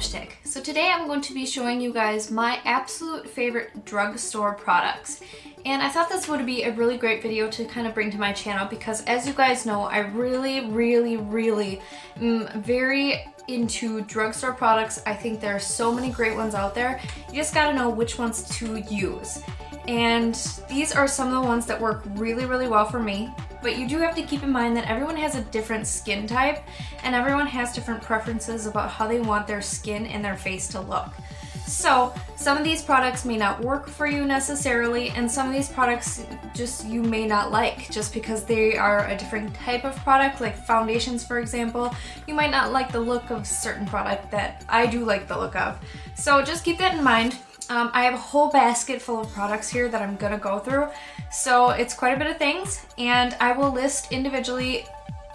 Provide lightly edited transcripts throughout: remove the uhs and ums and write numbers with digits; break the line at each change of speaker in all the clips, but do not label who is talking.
Lipstick. So today I'm going to be showing you guys my absolute favorite drugstore products. And I thought this would be a really great video to kind of bring to my channel because, as you guys know, I really am very into drugstore products. I think there are so many great ones out there. You just gotta know which ones to use. And these are some of the ones that work really well for me. But you do have to keep in mind that everyone has a different skin type and everyone has different preferences about how they want their skin and their face to look. So some of these products may not work for you necessarily, and some of these products just you may not like just because they are a different type of product, like foundations for example. You might not like the look of certain product that I do like the look of. So just keep that in mind. I have a whole basket full of products here that I'm gonna go through. So it's quite a bit of things, and I will list individually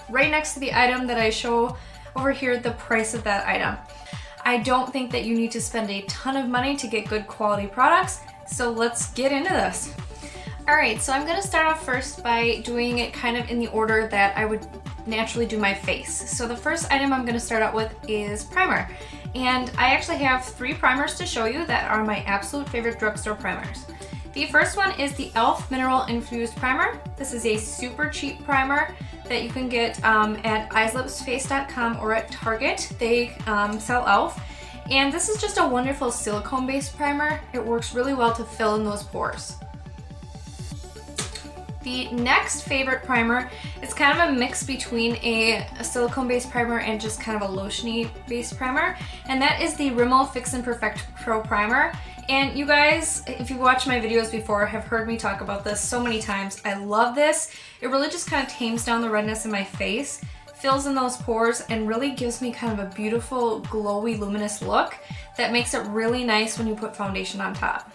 right next to the item that I show over here the price of that item. I don't think that you need to spend a ton of money to get good quality products, so let's get into this. Alright, so I'm going to start off first by doing it kind of in the order that I would naturally do my face. So the first item I'm going to start out with is primer. And I actually have 3 primers to show you that are my absolute favorite drugstore primers. The first one is the e.l.f. Mineral Infused Primer. This is a super cheap primer that you can get at eyeslipsface.com or at Target. They sell e.l.f. And this is just a wonderful silicone-based primer. It works really well to fill in those pores. The next favorite primer is kind of a mix between a silicone-based primer and just kind of a lotiony based primer, and that is the Rimmel Fix and Perfect Pro Primer. And you guys, if you've watched my videos before, have heard me talk about this so many times. I love this. It really just kind of tames down the redness in my face, fills in those pores, and really gives me kind of a beautiful, glowy, luminous look that makes it really nice when you put foundation on top.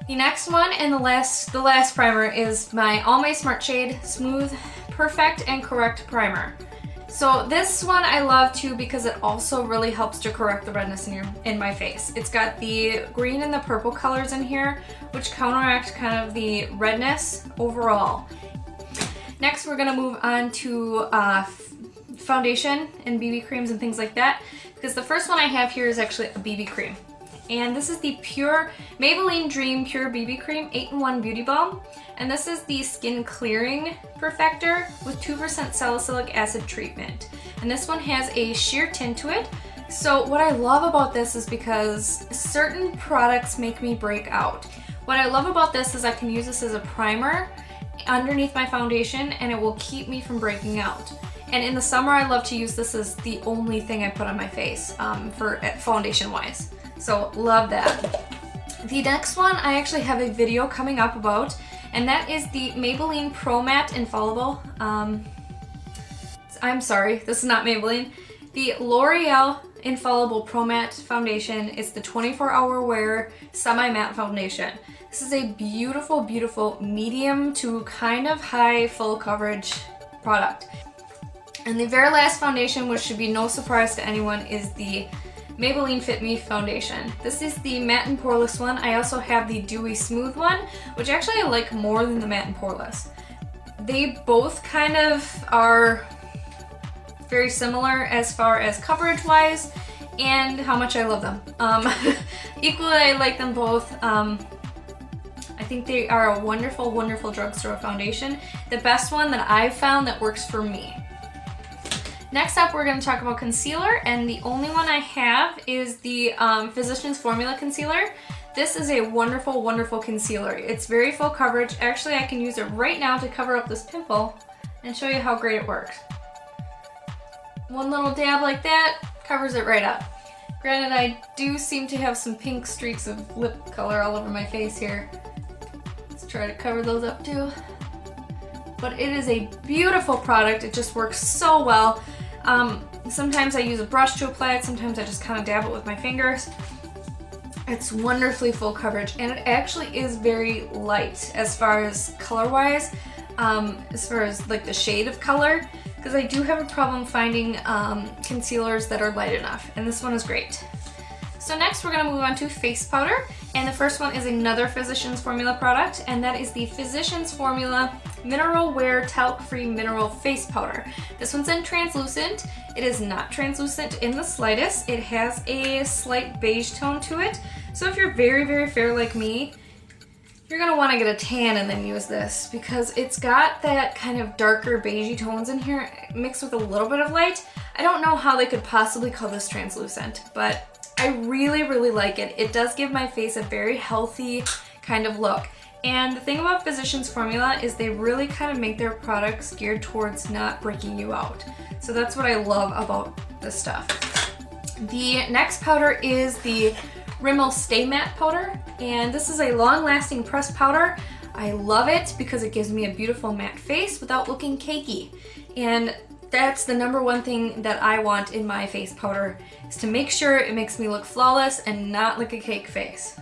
The next one and the last primer is my Almay Smart Shade Smooth, Perfect, and Correct Primer. So this one I love too because it also really helps to correct the redness in my face. It's got the green and the purple colors in here, which counteract kind of the redness overall. Next we're gonna move on to foundation and BB creams and things like that, because the first one I have here is actually a BB cream. And this is the Pure Maybelline Dream Pure BB Cream 8-in-1 Beauty Balm. And this is the Skin Clearing Perfector with 2% salicylic acid treatment. And this one has a sheer tint to it. So what I love about this is because certain products make me break out. What I love about this is I can use this as a primer underneath my foundation and it will keep me from breaking out. And in the summer I love to use this as the only thing I put on my face for foundation wise. So love that. The next one I actually have a video coming up about, and that is the Maybelline Pro Matte Infallible. I'm sorry, this is not Maybelline. The Loreal Infallible Pro Matte Foundation is the 24-hour wear semi-matte foundation. This is a beautiful, beautiful medium to kind of high full coverage product. And the very last foundation, which should be no surprise to anyone, is the Maybelline Fit Me foundation. This is the matte and poreless one. I also have the dewy smooth one, which actually I like more than the matte and poreless. They both kind of are very similar as far as coverage wise and how much I love them. Equally I like them both. I think they are a wonderful, wonderful drugstore foundation. The best one that I've found that works for me. Next up, we're going to talk about concealer, and the only one I have is the Physicians Formula Concealer. This is a wonderful, wonderful concealer. It's very full coverage. Actually, I can use it right now to cover up this pimple and show you how great it works. One little dab like that covers it right up. Granted, I do seem to have some pink streaks of lip color all over my face here. Let's try to cover those up too. But it is a beautiful product. It just works so well. Sometimes I use a brush to apply it, sometimes I just kind of dab it with my fingers. It's wonderfully full coverage, and it actually is very light as far as color-wise, as far as like the shade of color, because I do have a problem finding concealers that are light enough, and this one is great. So next we're going to move on to face powder, and the first one is another Physicians Formula product, and that is the Physicians Formula Mineral Wear Talc Free Mineral Face Powder. This one's in translucent. It is not translucent in the slightest. It has a slight beige tone to it. So if you're very, very fair like me, you're gonna wanna get a tan and then use this because it's got that kind of darker beigey tones in here mixed with a little bit of light. I don't know how they could possibly call this translucent, but I really, really like it. It does give my face a very healthy kind of look. And the thing about Physicians Formula is they really kind of make their products geared towards not breaking you out. So that's what I love about this stuff. The next powder is the Rimmel Stay Matte powder, and this is a long-lasting pressed powder. I love it because it gives me a beautiful matte face without looking cakey. And that's the #1 thing that I want in my face powder, is to make sure it makes me look flawless and not like a cake face.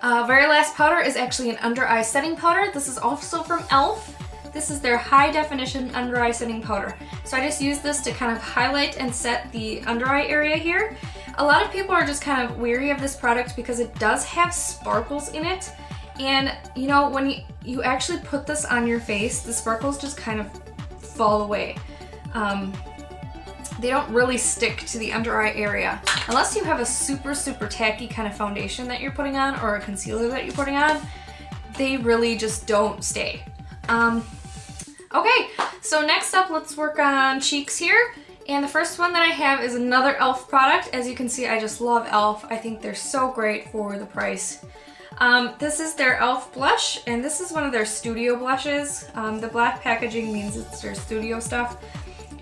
Very last powder is actually an under eye setting powder. This is also from e.l.f. This is their high definition under eye setting powder. So I just use this to kind of highlight and set the under eye area here. A lot of people are just kind of weary of this product because it does have sparkles in it. And you know, when you actually put this on your face, the sparkles just kind of fall away. They don't really stick to the under eye area. Unless you have a super, super tacky kind of foundation that you're putting on or a concealer that you're putting on, they really just don't stay. Okay, so next up, let's work on cheeks here. And the first one that I have is another e.l.f. product. As you can see, I just love e.l.f. I think they're so great for the price. This is their e.l.f. blush, and this is one of their studio blushes. The black packaging means it's their studio stuff.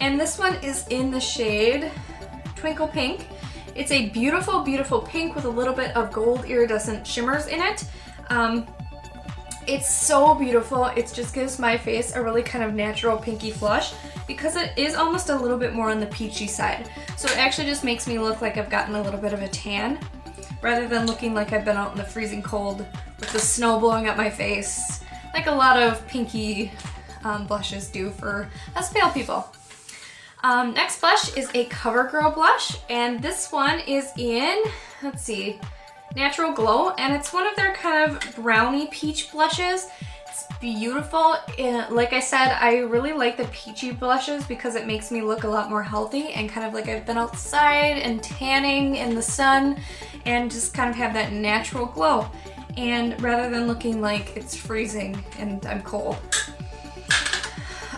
And this one is in the shade Twinkle Pink. It's a beautiful, beautiful pink with a little bit of gold iridescent shimmers in it. It's so beautiful. It just gives my face a really kind of natural pinky flush because it is almost a little bit more on the peachy side. So it actually just makes me look like I've gotten a little bit of a tan rather than looking like I've been out in the freezing cold with the snow blowing up my face, like a lot of pinky blushes do for us pale people. Next blush is a CoverGirl blush, and this one is in, let's see, Natural Glow, and it's one of their kind of brownie peach blushes. It's beautiful. Like I said, I really like the peachy blushes because it makes me look a lot more healthy and kind of like I've been outside and tanning in the sun and just kind of have that natural glow, and rather than looking like it's freezing and I'm cold.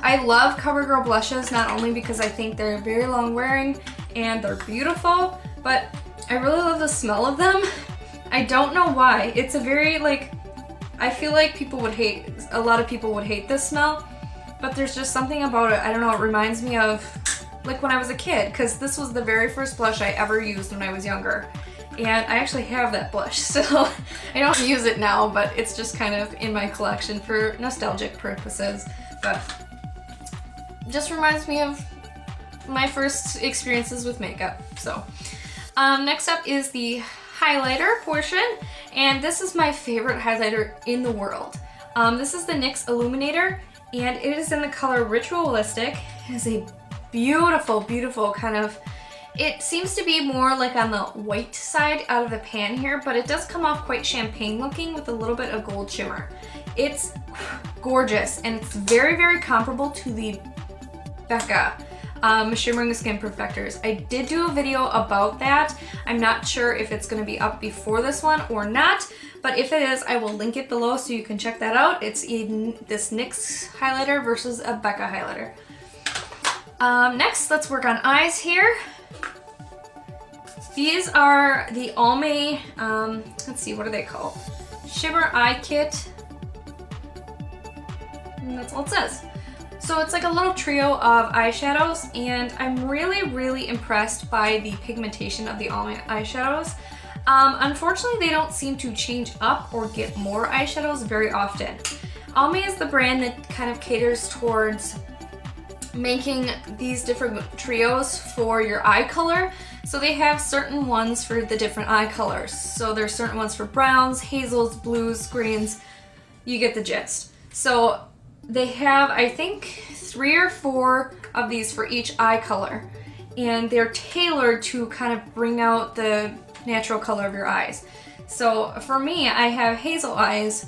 I love CoverGirl blushes not only because I think they're very long wearing and they're beautiful, but I really love the smell of them. I don't know why. It's a very like, I feel like people would hate, a lot of people would hate this smell, but there's just something about it. I don't know, it reminds me of like when I was a kid, because this was the very first blush I ever used when I was younger. And I actually have that blush, so I don't use it now, but it's just kind of in my collection for nostalgic purposes. But just reminds me of my first experiences with makeup. So next up is the highlighter portion, and this is my favorite highlighter in the world. This is the NYX Illuminator, and it is in the color Ritualistic. It is a beautiful, beautiful kind of, it seems to be more like on the white side out of the pan here, but it does come off quite champagne looking with a little bit of gold shimmer. It's gorgeous, and it's very, very comparable to the Becca Shimmering Skin Perfectors. I did do a video about that. I'm not sure if it's going to be up before this one or not, but if it is, I will link it below so you can check that out. It's in this NYX highlighter versus a Becca highlighter. Next, let's work on eyes here. These are the Almay, let's see, what are they called? Shimmer Eye Kit. And that's all it says. So it's like a little trio of eyeshadows, and I'm really, really impressed by the pigmentation of the Almay eyeshadows. Unfortunately, they don't seem to change up or get more eyeshadows very often. Almay is the brand that kind of caters towards making these different trios for your eye color. So they have certain ones for the different eye colors. So there's certain ones for browns, hazels, blues, greens. You get the gist. So they have, I think, 3 or 4 of these for each eye color, and they're tailored to kind of bring out the natural color of your eyes. So for me, I have hazel eyes,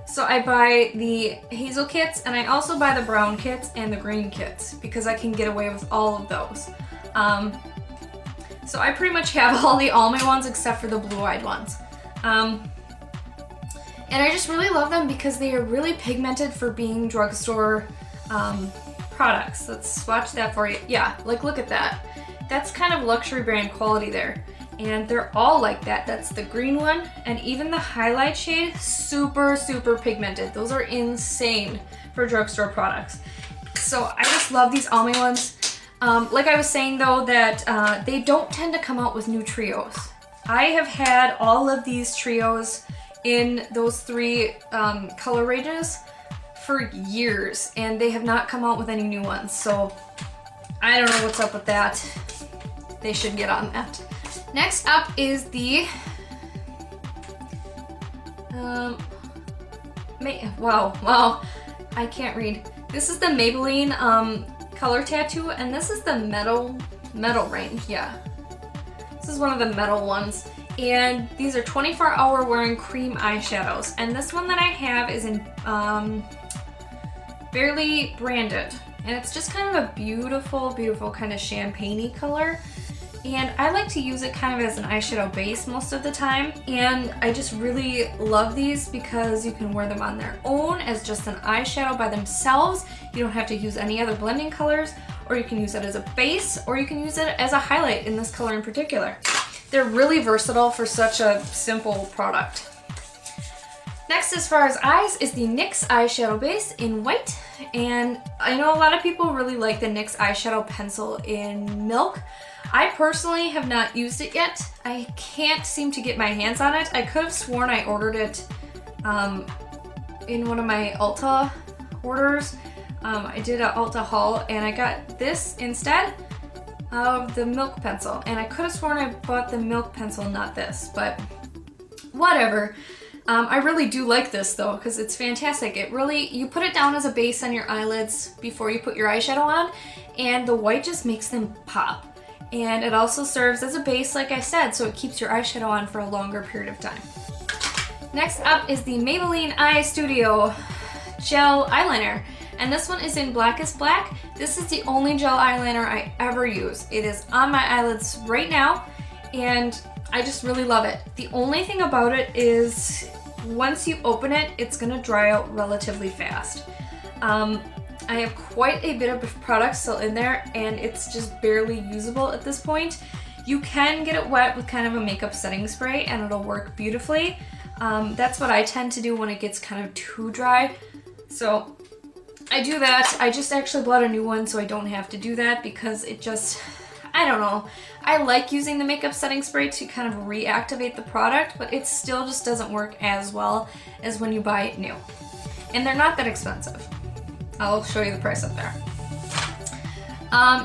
So I buy the hazel kits, and I also buy the brown kits and the green kits because I can get away with all of those. So I pretty much have all the Almay ones except for the blue-eyed ones. And I just really love them because they are really pigmented for being drugstore products. Let's swatch that for you. Yeah, like look at that. That's kind of luxury brand quality there. And they're all like that. That's the green one, and even the highlight shade, super, super pigmented. Those are insane for drugstore products. So I just love these Almay ones. Like I was saying though, that they don't tend to come out with new trios. I have had all of these trios in those 3 color ranges for years, and they have not come out with any new ones. So I don't know what's up with that. They should get on that. Next up is the, wow, I can't read. This is the Maybelline color tattoo, and this is the metal range, yeah. This is one of the metal ones, and these are 24-hour wearing cream eyeshadows, and this one that I have is in Barely Branded, and it's just kind of a beautiful, beautiful kind of champagne-y color. And I like to use it kind of as an eyeshadow base most of the time. And I just really love these because you can wear them on their own as just an eyeshadow by themselves. You don't have to use any other blending colors, or you can use it as a base, or you can use it as a highlight in this color in particular. They're really versatile for such a simple product. Next, as far as eyes, is the NYX eyeshadow base in white. And I know a lot of people really like the NYX eyeshadow pencil in Milk. I personally have not used it yet. I can't seem to get my hands on it. I could have sworn I ordered it in one of my Ulta orders. I did an Ulta haul, and I got this instead of the Milk pencil. And I could have sworn I bought the Milk pencil, not this, but whatever. I really do like this though, because it's fantastic. It really, you put it down as a base on your eyelids before you put your eyeshadow on, and the white just makes them pop. And it also serves as a base, like I said, so it keeps your eyeshadow on for a longer period of time. Next up is the Maybelline Eye Studio Gel Eyeliner. And this one is in Blackest Black. This is the only gel eyeliner I ever use. It is on my eyelids right now, and I just really love it. The only thing about it is once you open it, it's gonna dry out relatively fast. I have quite a bit of product still in there, and it's just barely usable at this point. You can get it wet with kind of a makeup setting spray, and it'll work beautifully. That's what I tend to do when it gets kind of too dry. So I do that. I just actually bought a new one so I don't have to do that, because it just, I don't know. I like using the makeup setting spray to kind of reactivate the product, but it still just doesn't work as well as when you buy it new. And they're not that expensive. I'll show you the price up there.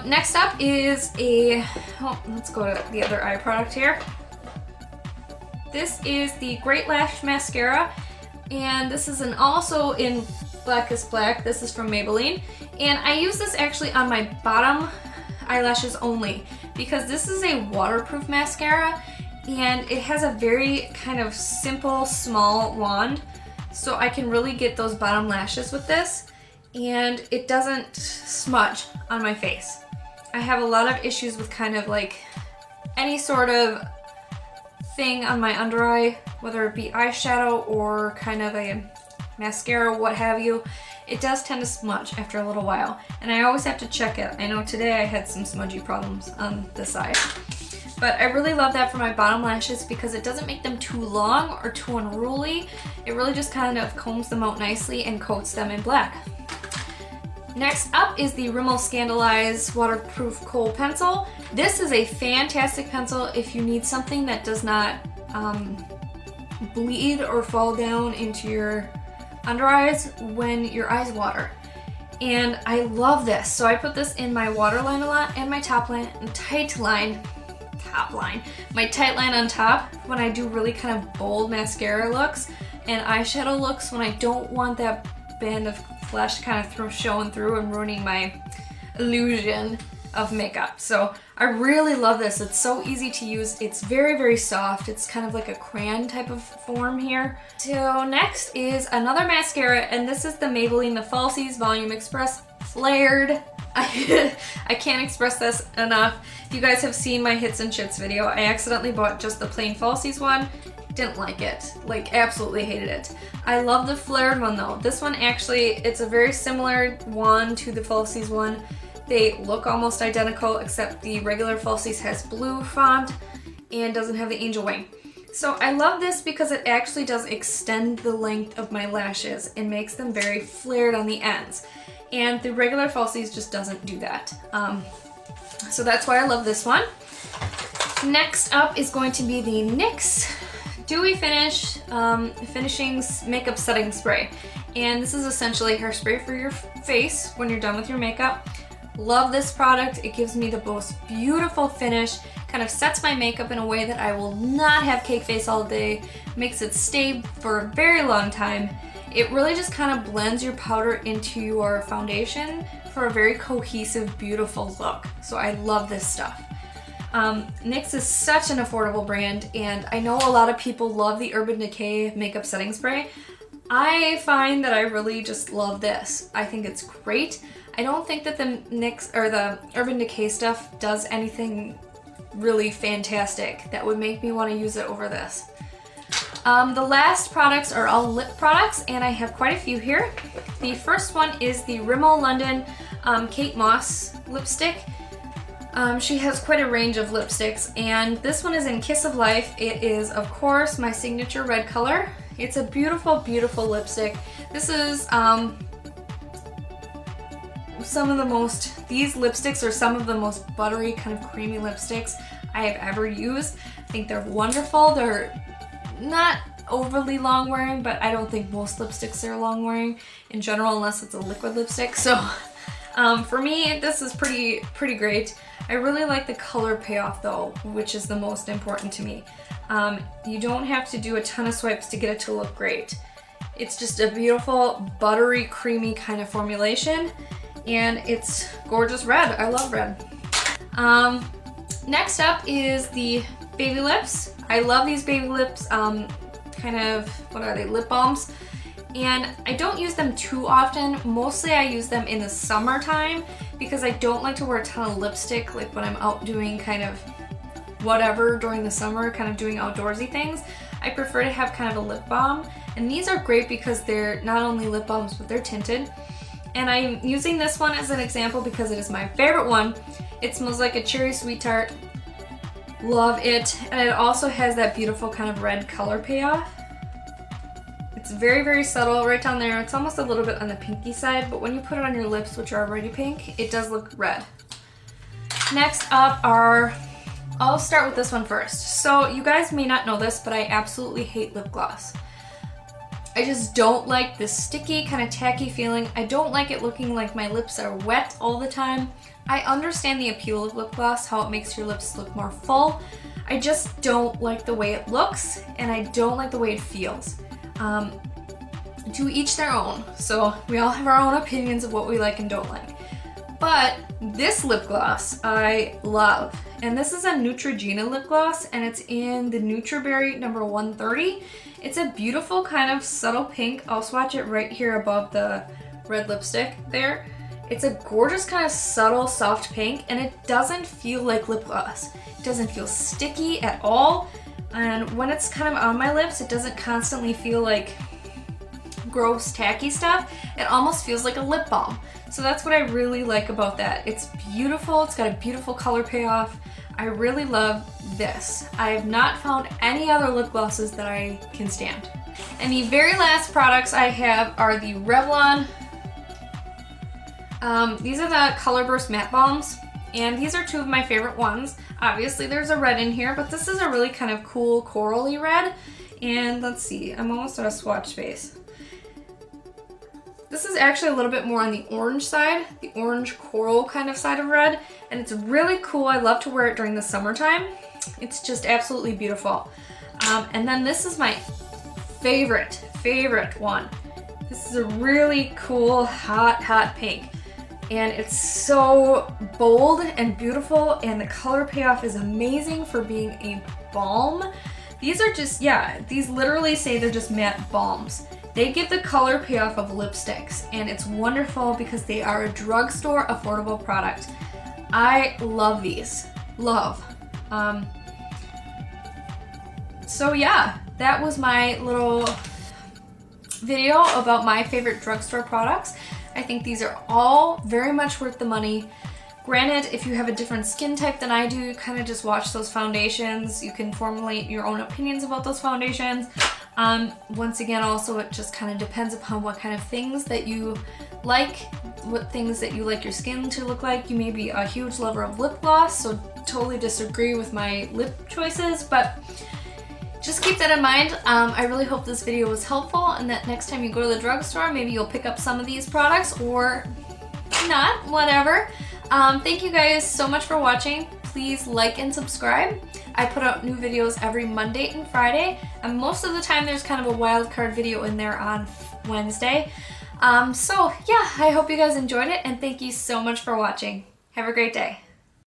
Next up is let's go to the other eye product here. This is the Great Lash Mascara, and this is also in Blackest Black. This is from Maybelline, and I use this actually on my bottom eyelashes only, because this is a waterproof mascara, and it has a very kind of simple, small wand, so I can really get those bottom lashes with this. And it doesn't smudge on my face. I have a lot of issues with kind of like any sort of thing on my under eye, whether it be eyeshadow or kind of a mascara, what have you. It does tend to smudge after a little while, and I always have to check it. I know today I had some smudgy problems on this side. But I really love that for my bottom lashes because it doesn't make them too long or too unruly. It really just kind of combs them out nicely and coats them in black. Next up is the Rimmel Scandalize Waterproof Kohl Pencil. This is a fantastic pencil if you need something that does not bleed or fall down into your under eyes when your eyes water. And I love this. So I put this in my waterline a lot and my tight line on top when I do really kind of bold mascara looks and eyeshadow looks, when I don't want that band of flesh kind of showing through and ruining my illusion of makeup. So I really love this. It's so easy to use. It's very, very soft. It's kind of like a crayon type of form here. So next is another mascara, and this is the Maybelline The Falsies Volume Express Flared. I can't express this enough. If you guys have seen my hits and shits video, I accidentally bought just the plain falsies one. Didn't like it. Like, absolutely hated it. I love the flared one though. This one actually, it's a very similar one to the falsies one. They look almost identical, except the regular falsies has blue font and doesn't have the angel wing. So I love this because it actually does extend the length of my lashes and makes them very flared on the ends. And the regular falsies just doesn't do that. So that's why I love this one. Next up is going to be the NYX Dewy Finish Finishing Makeup Setting Spray. And this is essentially hairspray for your face when you're done with your makeup. Love this product. It gives me the most beautiful finish, kind of sets my makeup in a way that I will not have cake face all day, makes it stay for a very long time. It really just kind of blends your powder into your foundation for a very cohesive, beautiful look. So I love this stuff. NYX is such an affordable brand, and I know a lot of people love the Urban Decay makeup setting spray. I find that I really just love this. I think it's great. I don't think that the NYX or the Urban Decay stuff does anything really fantastic that would make me want to use it over this. The last products are all lip products, and I have quite a few here. The first one is the Rimmel London Kate Moss lipstick. She has quite a range of lipsticks, and this one is in Kiss of Life. It is, of course, my signature red color. It's a beautiful, beautiful lipstick. This is these lipsticks are some of the most buttery, kind of creamy lipsticks I have ever used. I think they're wonderful. They're not overly long wearing, but I don't think most lipsticks are long wearing in general unless it's a liquid lipstick. So for me, this is pretty great. I really like the color payoff though, which is the most important to me. You don't have to do a ton of swipes to get it to look great. It's just a beautiful, buttery, creamy kind of formulation, and it's gorgeous red. I love red. Next up is the Baby Lips. I love these Baby Lips, kind of, what are they, lip balms. And I don't use them too often. Mostly I use them in the summertime because I don't like to wear a ton of lipstick like when I'm out doing kind of whatever during the summer, kind of doing outdoorsy things. I prefer to have kind of a lip balm. And these are great because they're not only lip balms, but they're tinted. And I'm using this one as an example because it is my favorite one. It smells like a cherry sweet tart. Love it. And it also has that beautiful kind of red color payoff. It's very, very subtle right down there. It's almost a little bit on the pinky side, but when you put it on your lips, which are already pink, it does look red. Next up are, I'll start with this one first. So you guys may not know this, but I absolutely hate lip gloss. I just don't like this sticky, kind of tacky feeling. I don't like it looking like my lips are wet all the time. I understand the appeal of lip gloss, how it makes your lips look more full. I just don't like the way it looks, and I don't like the way it feels. To each their own. So we all have our own opinions of what we like and don't like. But this lip gloss I love. And this is a Neutrogena lip gloss, and it's in the Nutriberry number 130. It's a beautiful kind of subtle pink. I'll swatch it right here above the red lipstick there. It's a gorgeous kind of subtle soft pink, and it doesn't feel like lip gloss. It doesn't feel sticky at all. And when it's kind of on my lips, it doesn't constantly feel like gross, tacky stuff. It almost feels like a lip balm. So that's what I really like about that. It's beautiful. It's got a beautiful color payoff. I really love this. I have not found any other lip glosses that I can stand. And the very last products I have are the Revlon. These are the Color Burst Matte Balms. And these are two of my favorite ones. Obviously there's a red in here, but this is a really kind of cool corally red. And let's see, I'm almost out of swatch space. This is actually a little bit more on the orange side, the orange coral kind of side of red. And it's really cool. I love to wear it during the summertime. It's just absolutely beautiful. And then this is my favorite one. This is a really cool, hot pink. and it's so bold and beautiful, and the color payoff is amazing for being a balm. These are just, yeah, these literally say they're just matte balms. They give the color payoff of lipsticks, and it's wonderful because they are a drugstore affordable product. I love these. Love. So yeah, that was my little video about my favorite drugstore products. I think these are all very much worth the money. Granted, if you have a different skin type than I do, kind of just watch those foundations. You can formulate your own opinions about those foundations. Once again, also, it just kind of depends upon what kind of things that you like, what things that you like your skin to look like. You may be a huge lover of lip gloss, so totally disagree with my lip choices, but just keep that in mind. I really hope this video was helpful, and that next time you go to the drugstore, maybe you'll pick up some of these products, or not, whatever. Thank you guys so much for watching. Please like and subscribe. I put out new videos every Monday and Friday, and most of the time there's kind of a wild card video in there on Wednesday. So yeah, I hope you guys enjoyed it, and thank you so much for watching. Have a great day.